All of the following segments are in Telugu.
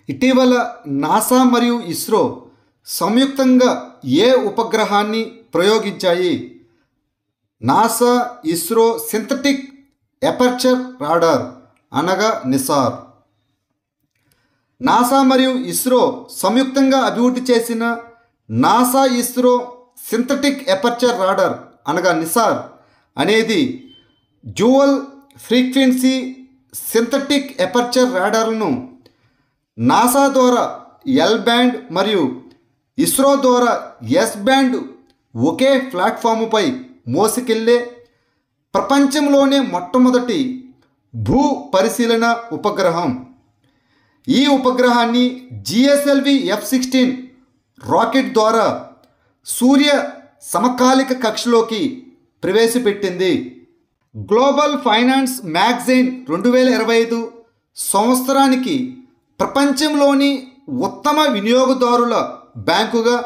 ఇటీవల నాసా మరియు ఇస్రో సంయుక్తంగా ఏ ఉపగ్రహాన్ని ప్రయోగించాయి? NASA ISRO synthetic aperture radar అనగా నిసార్. నాసా మరియు ఇస్రో సంయుక్తంగా అభివృద్ధి చేసిన NASA ISRO synthetic aperture radar అనగా నిసార్ అనేది డ్యూయల్ ఫ్రీక్వెన్సీ సింథటిక్ ఎపర్చర్ రాడార్లను నాసా ద్వారా ఎల్ బ్యాండ్ మరియు ఇస్రో ద్వారా ఎస్ బ్యాండ్ ఒకే ప్లాట్ఫామ్పై మోసుకెళ్లే ప్రపంచంలోనే మొట్టమొదటి భూ పరిశీలన ఉపగ్రహం. ఈ ఉపగ్రహాన్ని జిఎస్ఎల్వి F-16 రాకెట్ ద్వారా సూర్య సమకాలిక కక్షలోకి ప్రవేశపెట్టింది. గ్లోబల్ ఫైనాన్స్ మ్యాగజైన్ 2025 సంవత్సరానికి ప్రపంచంలోని ఉత్తమ వినియోగదారుల బ్యాంకుగా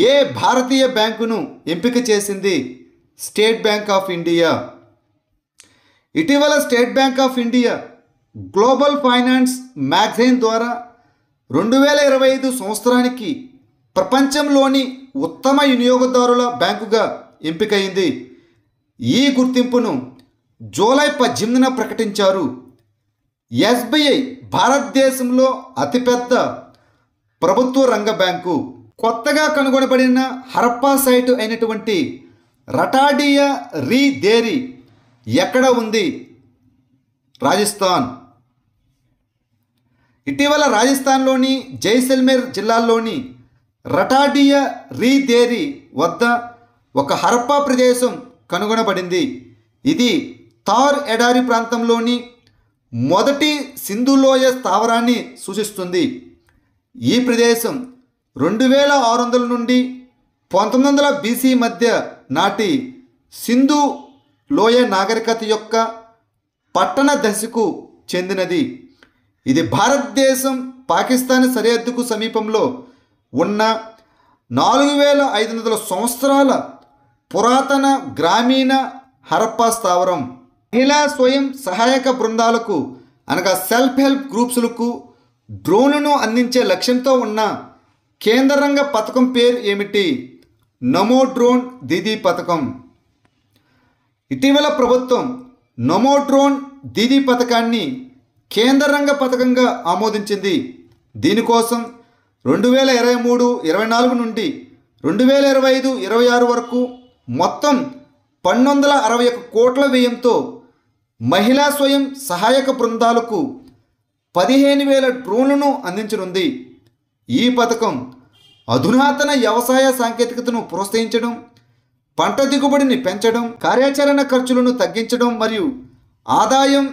ఏ భారతీయ బ్యాంకును ఎంపిక చేసింది? State bank of India. ఇటీవల state bank of India global finance magazine ద్వారా 2025 సంవత్సరానికి ప్రపంచంలోని ఉత్తమ వినియోగదారుల బ్యాంకుగా ఎంపికైంది. ఈ గుర్తింపును జూలై 18న ప్రకటించారు. ఎస్బీఐ భారతదేశంలో అతిపెద్ద ప్రభుత్వ రంగ బ్యాంకు. కొత్తగా కనుగొనబడిన హరప్పా సైటు అయినటువంటి రటాడియా రీ దేరి ఎక్కడ ఉంది? రాజస్థాన్. ఇటీవల రాజస్థాన్లోని జైసల్మేర్ జిల్లాలోని రటాడియా రీ దేరి వద్ద ఒక హరప్పా ప్రదేశం కనుగొనబడింది. ఇది థార్ ఎడారి ప్రాంతంలోని మొదటి సింధులోయ స్థావరాన్ని సూచిస్తుంది. ఈ ప్రదేశం 2600 నుండి 1900 BC మధ్య నాటి సింధు లోయ నాగరికత యొక్క పట్టణ దశకు చెందినది. ఇది భారతదేశం పాకిస్తాన్ సరిహద్దుకు సమీపంలో ఉన్న 4500 సంవత్సరాల పురాతన గ్రామీణ హరప్పా స్థావరం. మహిళా స్వయం సహాయక బృందాలకు అనగా సెల్ఫ్ హెల్ప్ గ్రూప్స్లకు డ్రోన్లను అందించే లక్ష్యంతో ఉన్న కేంద్ర రంగ పథకం పేరు ఏమిటి? నమో డ్రోన్ దీదీ పథకం. ఇటీవల ప్రభుత్వం నమో డ్రోన్ దీదీ పథకాన్ని కేంద్ర రంగ పథకంగా ఆమోదించింది. దీనికోసం 2023-24 నుండి 2025-26 వరకు మొత్తం 1261 కోట్ల వ్యయంతో మహిళా స్వయం సహాయక బృందాలకు 15,000 డ్రోన్లను అందించనుంది. ఈ పథకం అధునాతన వ్యవసాయ సాంకేతికతను ప్రోత్సహించడం, పంట దిగుబడిని పెంచడం, కార్యాచరణ ఖర్చులను తగ్గించడం మరియు ఆదాయం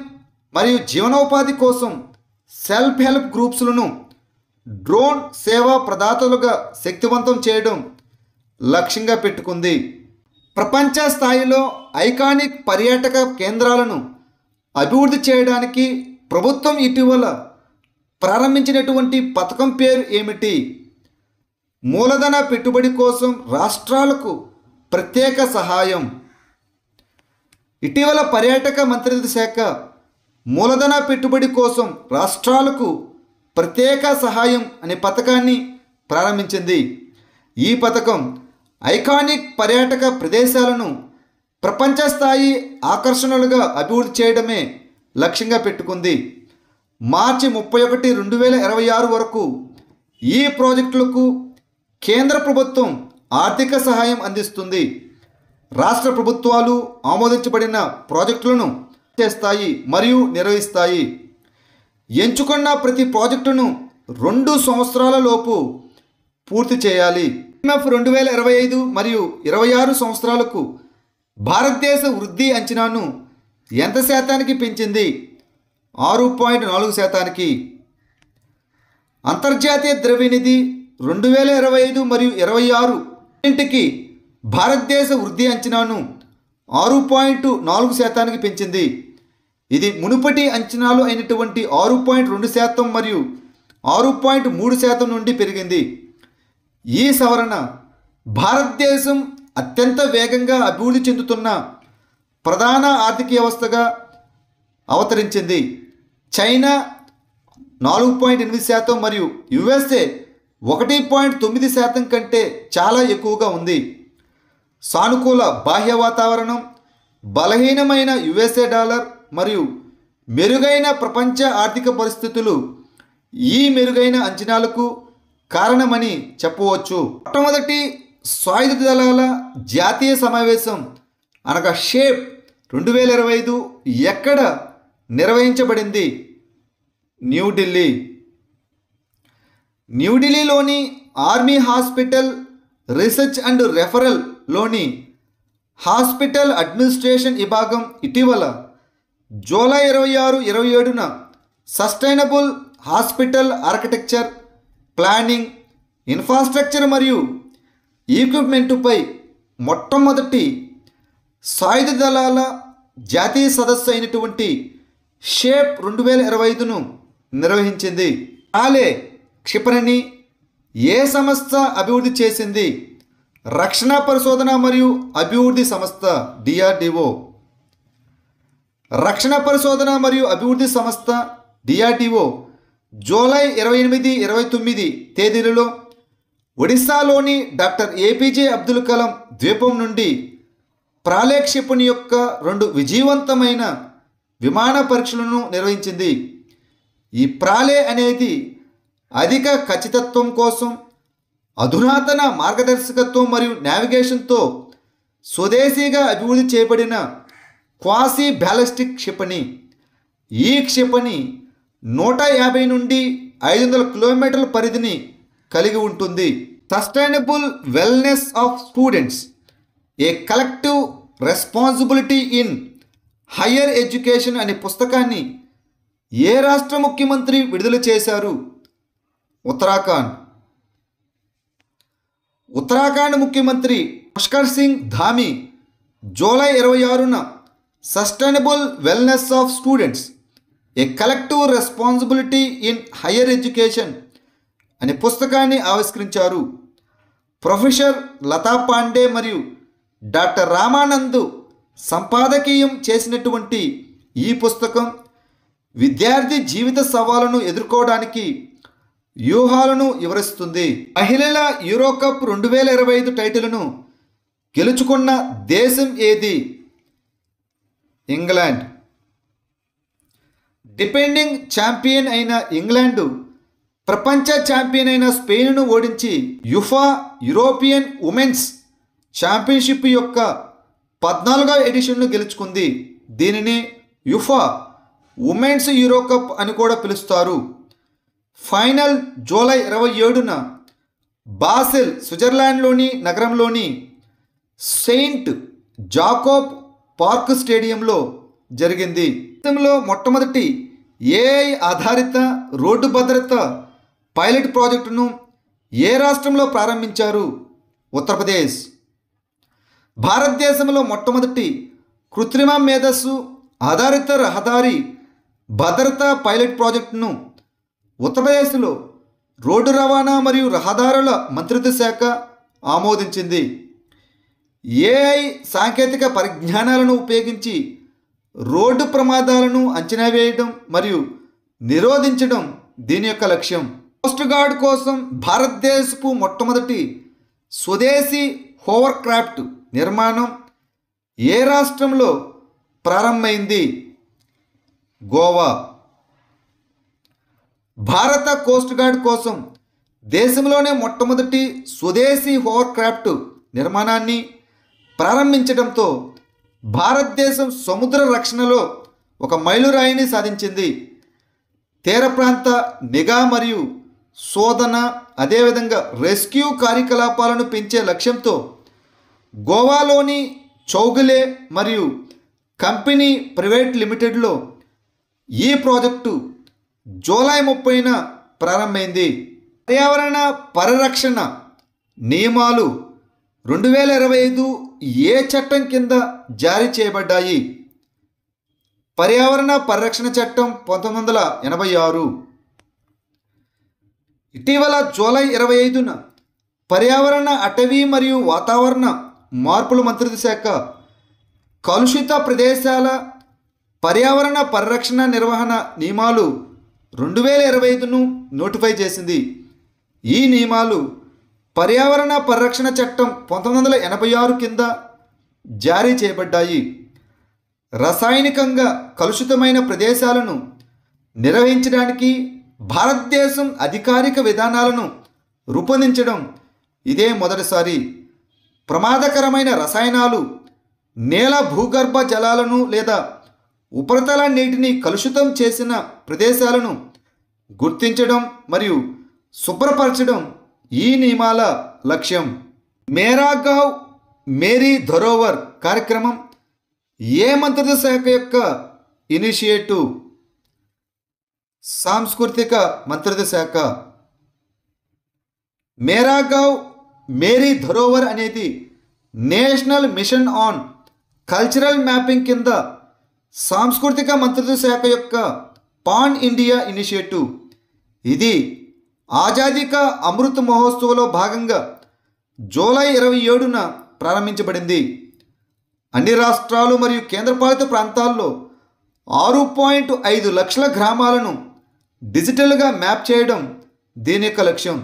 మరియు జీవనోపాధి కోసం సెల్ఫ్ హెల్ప్ గ్రూప్స్లను డ్రోన్ సేవా ప్రదాతలుగా శక్తివంతం చేయడం లక్ష్యంగా పెట్టుకుంది. ప్రపంచ స్థాయిలో ఐకానిక్ పర్యాటక కేంద్రాలను అభివృద్ధి చేయడానికి ప్రభుత్వం ఇటీవల ప్రారంభించినటువంటి పథకం పేరు ఏమిటి? మూలధన పెట్టుబడి కోసం రాష్ట్రాలకు ప్రత్యేక సహాయం. ఇటీవల పర్యాటక మంత్రిత్వ శాఖ మూలధన పెట్టుబడి కోసం రాష్ట్రాలకు ప్రత్యేక సహాయం అనే పథకాన్ని ప్రారంభించింది. ఈ పథకం ఐకానిక్ పర్యాటక ప్రదేశాలను ప్రపంచ స్థాయి ఆకర్షణలుగా అభివృద్ధి చేయడమే లక్ష్యంగా పెట్టుకుంది. మార్చి 31, 2026 వరకు ఈ ప్రాజెక్టులకు కేంద్ర ప్రభుత్వం ఆర్థిక సహాయం అందిస్తుంది. రాష్ట్ర ప్రభుత్వాలు ఆమోదించబడిన ప్రాజెక్టులను చేస్తాయి మరియు నిర్వహిస్తాయి. ఎంచుకున్న ప్రతి ప్రాజెక్టును 2 సంవత్సరాల లోపు పూర్తి చేయాలి. IMF 2025 మరియు 26 సంవత్సరాలకు భారతదేశ వృద్ధి అంచనాను ఎంత శాతానికి పెంచింది? 6.4%. అంతర్జాతీయ ద్రవ్యనిధి 2025 మరియు 26 ఇంటికి భారతదేశ వృద్ధి అంచనాను 6.4% పెంచింది. ఇది మునుపటి అంచనాలు అయినటువంటి 6.2% మరియు 6.3% నుండి పెరిగింది. ఈ సవరణ భారతదేశం అత్యంత వేగంగా అభివృద్ధి చెందుతున్న ప్రధాన ఆర్థిక వ్యవస్థగా అవతరించింది. చైనా 4.8% మరియు యుఎస్ఏ 1.9% కంటే చాలా ఎక్కువగా ఉంది. సానుకూల బాహ్య వాతావరణం, బలహీనమైన యుఎస్ఏ డాలర్ మరియు మెరుగైన ప్రపంచ ఆర్థిక పరిస్థితులు ఈ మెరుగైన అంచనాలకు కారణమని చెప్పవచ్చు. మొట్టమొదటి సాయుధ దళాల జాతీయ సమావేశం అనగా షేప్ 2025 ఎక్కడ నిర్వహించబడింది? న్యూఢిల్లీ. న్యూఢిల్లీలోని ఆర్మీ హాస్పిటల్ రీసెర్చ్ అండ్ రెఫరల్లోని హాస్పిటల్ అడ్మినిస్ట్రేషన్ విభాగం ఇటీవల జూలై 26-27న sustainable hospital architecture, planning, infrastructure మరియు ఈక్విప్మెంటుపై మొట్టమొదటి సాయుధ దళాల జాతీయ సదస్సు అయినటువంటి షేప్ 2025ను నిర్వహించింది. ప్రాలే క్షిపణిని ఏ సంస్థ అభివృద్ధి చేసింది? రక్షణ పరిశోధన మరియు అభివృద్ధి సంస్థ డిఆర్డిఓ. రక్షణ పరిశోధన మరియు అభివృద్ధి సంస్థ డిఆర్డిఓ జూలై 28-29 తేదీలలో ఒడిశాలోని డాక్టర్ ఏపీజే అబ్దుల్ కలాం ద్వీపం నుండి ప్రాలే క్షిపణి యొక్క 2 విజయవంతమైన విమాన పరీక్షలను నిర్వహించింది. ఈ ప్రాలే అనేది అధిక ఖచ్చితత్వం కోసం అధునాతన మార్గదర్శకత్వం మరియు నావిగేషన్తో స్వదేశీగా అభివృద్ధి చేయబడిన క్వాసీ బ్యాలిస్టిక్ క్షిపణి. ఈ క్షిపణి 150 నుండి 500 కిలోమీటర్ల పరిధిని కలిగి ఉంటుంది. Sustainable wellness of students, a collective responsibility in higher education అనే పుస్తకాన్ని ఏ రాష్ట్ర ముఖ్యమంత్రి విడుదల చేశారు? ఉత్తరాఖండ్. ఉత్తరాఖండ్ ముఖ్యమంత్రి పుష్కర్ సింగ్ ధామి జూలై 26న sustainable wellness of students, a collective responsibility in higher education అనే పుస్తకాన్ని ఆవిష్కరించారు. ప్రొఫెసర్ లతా పాండే మరియు డాక్టర్ రామానంద్ సంపాదకీయం చేసినటువంటి ఈ పుస్తకం విద్యార్థి జీవిత సవాళ్లను ఎదుర్కోవడానికి వ్యూహాలను వివరిస్తుంది. మహిళల యూరోకప్ 2025 టైటిల్ను గెలుచుకున్న దేశం ఏది? ఇంగ్లాండ్. డిపెండింగ్ ఛాంపియన్ అయిన ఇంగ్లాండు ప్రపంచ ఛాంపియన్ అయిన స్పెయిన్ను ఓడించి యుఫా యూరోపియన్ ఉమెన్స్ ఛాంపియన్షిప్ యొక్క 14వ ఎడిషన్ను గెలుచుకుంది. దీనిని యుఫా ఉమెన్స్ యూరోకప్ అని కూడా పిలుస్తారు. ఫైనల్ జూలై 27న బాసెల్ స్విట్జర్లాండ్లోని నగరంలోని సెయింట్ జాకోబ్ పార్క్ స్టేడియంలో జరిగింది. దేశంలో మొట్టమొదటి ఏఐ ఆధారిత రోడ్డు భద్రత పైలట్ ప్రాజెక్టును ఏ రాష్ట్రంలో ప్రారంభించారు? ఉత్తరప్రదేశ్. భారతదేశంలో మొట్టమొదటి కృత్రిమ మేధస్సు ఆధారిత రహదారి భద్రతా పైలట్ ప్రాజెక్టును ఉత్తరప్రదేశ్లో రోడ్డు రవాణా మరియు రహదారుల మంత్రిత్వ శాఖ ఆమోదించింది. ఏఐ సాంకేతిక పరిజ్ఞానాలను ఉపయోగించి రోడ్డు ప్రమాదాలను అంచనా వేయడం మరియు నిరోధించడం దీని యొక్క లక్ష్యం. కోస్ట్ గార్డ్ కోసం భారతదేశపు మొట్టమొదటి స్వదేశీ హోవర్ క్రాఫ్ట్ నిర్మాణం ఏ రాష్ట్రంలో ప్రారంభమైంది? గోవా. భారత కోస్ట్ గార్డ్ కోసం దేశంలోనే మొట్టమొదటి స్వదేశీ హోవర్ క్రాఫ్ట్ నిర్మాణాన్ని ప్రారంభించడంతో భారతదేశం సముద్ర రక్షణలో ఒక మైలురాయిని సాధించింది. తీర ప్రాంత నిఘా మరియు శోధన, అదేవిధంగా రెస్క్యూ కార్యకలాపాలను పెంచే లక్ష్యంతో గోవాలోని చౌగులే మరియు కంపెనీ ప్రైవేట్ లిమిటెడ్లో ఈ ప్రాజెక్టు జూలై 30న ప్రారంభమైంది. పర్యావరణ పరిరక్షణ నియమాలు 2025 ఏ చట్టం కింద జారీ చేయబడ్డాయి? పర్యావరణ పరిరక్షణ చట్టం 1986. ఇటీవల జూలై 25న పర్యావరణ, అటవీ మరియు వాతావరణ మార్పుల మంత్రిత్వ శాఖ కలుషిత ప్రదేశాల పర్యావరణ పరిరక్షణ నిర్వహణ నియమాలు 2025ను నోటిఫై చేసింది. ఈ నియమాలు పర్యావరణ పరిరక్షణ చట్టం 1986 కింద జారీ చేయబడ్డాయి. రసాయనికంగా కలుషితమైన ప్రదేశాలను నిర్వహించడానికి భారతదేశం అధికారిక విధానాలను రూపొందించడం ఇదే మొదటిసారి. ప్రమాదకరమైన రసాయనాలు నేల భూగర్భ జలాలను లేదా ఉపరితల నీటిని కలుషితం చేసిన ప్రదేశాలను గుర్తించడం మరియు శుభ్రపరచడం ఈ నియమాల లక్ష్యం. మేరా గావ్ మేరీ ధరోవర్ కార్యక్రమం ఏ మంత్రిత్వ శాఖ యొక్క ఇనిషియేటివ్? సాంస్కృతిక మంత్రిత్వ శాఖ. మేరా గావ్ మేరీ ధరోవర్ అనేది national mission on cultural mapping కింద సాంస్కృతిక మంత్రిత్వ శాఖ యొక్క పాన్ ఇండియా ఇనిషియేటివ్. ఇది ఆజాదీ కా అమృత్ మహోత్సవ్లో భాగంగా జూలై 27న ప్రారంభించబడింది. అన్ని రాష్ట్రాలు మరియు కేంద్రపాలిత ప్రాంతాల్లో 6.5 లక్షల గ్రామాలను డిజిటల్గా మ్యాప్ చేయడం దీని యొక్క లక్ష్యం.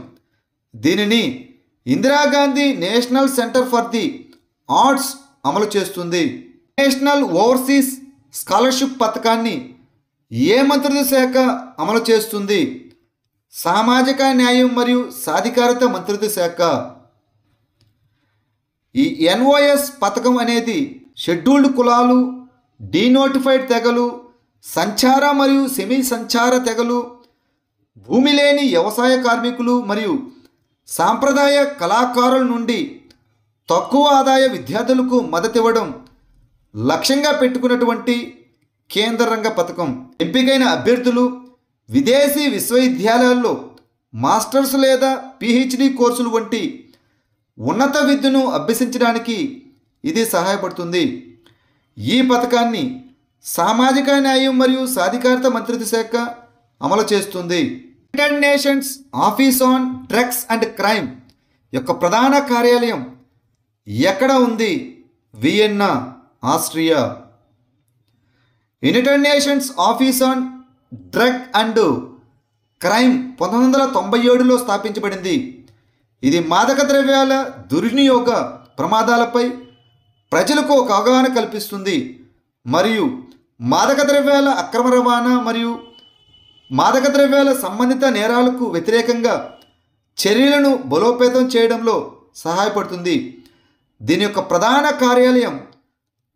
దీనిని Indira Gandhi national centre for the arts అమలు చేస్తుంది. నేషనల్ ఓవర్సీస్ స్కాలర్షిప్ పథకాన్ని ఏ మంత్రిత్వ శాఖ అమలు చేస్తుంది? సామాజిక న్యాయం మరియు సాధికారత మంత్రిత్వ శాఖ. ఈ ఎన్ఓఎస్ పథకం అనేది షెడ్యూల్డ్ కులాలు, డీనోటిఫైడ్ తెగలు, సంచార మరియు సెమీ సంచార తెగలు, భూమి లేని వ్యవసాయ కార్మికులు మరియు సాంప్రదాయ కళాకారుల నుండి తక్కువ ఆదాయ విద్యార్థులకు మద్దతు ఇవ్వడం లక్ష్యంగా పెట్టుకున్నటువంటి కేంద్ర రంగ పథకం. ఎంపికైన అభ్యర్థులు విదేశీ విశ్వవిద్యాలయాల్లో మాస్టర్స్ లేదా పిహెచ్డి కోర్సులు వంటి ఉన్నత విద్యను అభ్యసించడానికి ఇది సహాయపడుతుంది. ఈ పథకాన్ని సామాజిక న్యాయం మరియు సాధికారత మంత్రిత్వ శాఖ అమలు చేస్తుంది. United nations office on drugs and crime యొక్క ప్రధాన కార్యాలయం ఎక్కడ ఉంది? Vienna, Austria. United nations office on drug and crime 1997లో స్థాపించబడింది. ఇది మాదక ద్రవ్యాల దుర్వినియోగ ప్రమాదాలపై ప్రజలకు ఒక అవగాహన కల్పిస్తుంది మరియు మాదక ద్రవ్యాల అక్రమ రవాణా మరియు మాదక ద్రవ్యాల సంబంధిత నేరాలకు వ్యతిరేకంగా చర్యలను బలోపేతం చేయడంలో సహాయపడుతుంది. దీని యొక్క ప్రధాన కార్యాలయం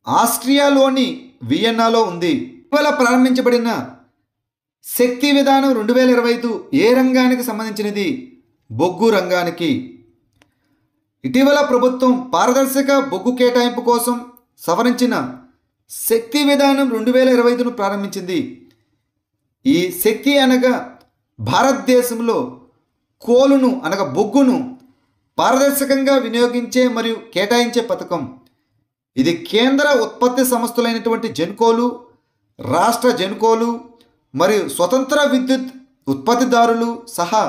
ఆస్ట్రియాలోని వియన్నాలో ఉంది. ఇటీవల ప్రారంభించబడిన శక్తి విధానం 2025 ఏ రంగానికి సంబంధించినది? బొగ్గు రంగానికి. ఇటీవల ప్రభుత్వం పారదర్శక బొగ్గు కేటాయింపు కోసం సవరించిన శక్తి విధానం 2025ను ప్రారంభించింది. ఈ శక్తి అనగా భారతదేశంలో కోలును అనగా బొగ్గును పారదర్శకంగా వినియోగించే మరియు కేటాయించే పథకం. ఇది కేంద్ర ఉత్పత్తి సంస్థలైనటువంటి జెన్కోలు, రాష్ట్ర జెన్కోలు మరియు స్వతంత్ర విద్యుత్ ఉత్పత్తిదారులు సహా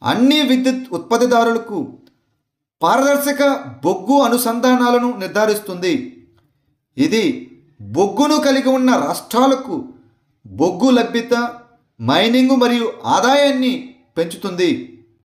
అన్ని విద్యుత్ ఉత్పత్తిదారులకు పారదర్శక బొగ్గు అనుసంధానాలను నిర్ధారిస్తుంది. ఇది బొగ్గును కలిగి ఉన్న రాష్ట్రాలకు బొగ్గు లభ్యత, మైనింగ్ మరియు ఆదాయాన్ని పెంచుతుంది.